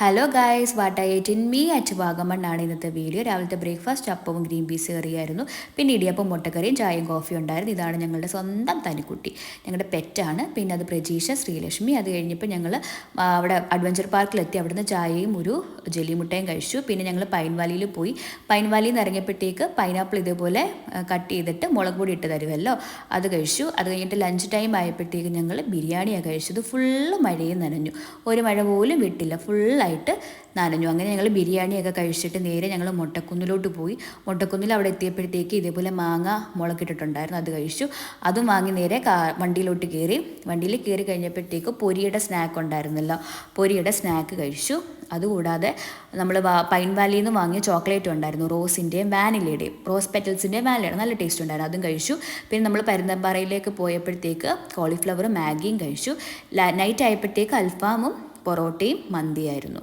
Hello guys, what I ഏറ്റ് in me at വാഗമണ്ണാണ് ഇന്നത്തെ video. രാവിലത്തെ ബ്രേക്ക്ഫാസ്റ്റ് അപ്പവും ഗ്രീൻ പീസ് കറിയായിരുന്നു. പിന്നെ ഇടിയപ്പം മുട്ടക്കറിയും ചായയും കോഫിയും ഉണ്ടായിരുന്നു. ഇതാണ് ഞങ്ങളുടെ സ്വന്തം തനിക്കുട്ടി, ഞങ്ങളുടെ പെറ്റാണ്. പിന്നെ അത് പ്രജീഷ, ശ്രീലക്ഷ്മി. അത് കഴിഞ്ഞപ്പോൾ ഞങ്ങൾ അവിടെ അഡ്വഞ്ചർ പാർക്കിലെത്തി. അവിടുന്ന് ചായയും ഒരു ജെല്ലിമുട്ടയും കഴിച്ചു. പിന്നെ ഞങ്ങൾ പൈൻ വാലിയിൽ പോയി. പൈൻ വാലിയിൽ നിന്ന് ഇറങ്ങിയപ്പോഴത്തേക്ക് പൈനാപ്പിൾ ഇതേപോലെ കട്ട് ചെയ്തിട്ട് മുളക് പൊടി ഇട്ട് തരുമല്ലോ, അത് കഴിച്ചു. അത് കഴിഞ്ഞിട്ട് ലഞ്ച് ടൈം ആയപ്പോഴത്തേക്ക് ഞങ്ങൾ ബിരിയാണിയാണ് കഴിച്ചത്. ഫുള്ള് മഴയും നനഞ്ഞു, ഒരു മഴ പോലും വിട്ടില്ല, ഫുള്ളായിട്ട് നനഞ്ഞു. അങ്ങനെ ഞങ്ങൾ ബിരിയാണിയൊക്കെ കഴിച്ചിട്ട് നേരെ ഞങ്ങൾ മൊട്ടക്കുന്നിലോട്ട് പോയി. മൊട്ടക്കുന്നിൽ അവിടെ എത്തിയപ്പോഴത്തേക്ക് ഇതേപോലെ മാങ്ങ മുളകിട്ടിട്ടുണ്ടായിരുന്നു, അത് കഴിച്ചു. അതും വാങ്ങി നേരെ വണ്ടിയിലോട്ട് കയറി. വണ്ടിയിൽ കയറി കഴിഞ്ഞപ്പോഴത്തേക്ക് പൊരിയുടെ സ്നാക്ക് ഉണ്ടായിരുന്നല്ലോ, പൊരിയുടെ സ്നാക്ക് കഴിച്ചു. അതുകൂടാതെ നമ്മൾ പൈൻ വാലിയിൽ നിന്ന് വാങ്ങിയ ചോക്ലേറ്റ് ഉണ്ടായിരുന്നു, റോസിൻ്റെയും വാനിലയുടെയും, റോസ് പെറ്റൽസിൻ്റെയും വാനിലയുടെ, നല്ല ടേസ്റ്റ് ഉണ്ടായിരുന്നു, അതും കഴിച്ചു. പിന്നെ നമ്മൾ പരുന്താപ്പാറയിലേക്ക് പോയപ്പോഴത്തേക്ക് കോളിഫ്ലവറും മാഗിയും കഴിച്ചു. നൈറ്റ് ആയപ്പോഴത്തേക്ക് അൽഫാമും പൊറോട്ടയും മന്തിയായിരുന്നു.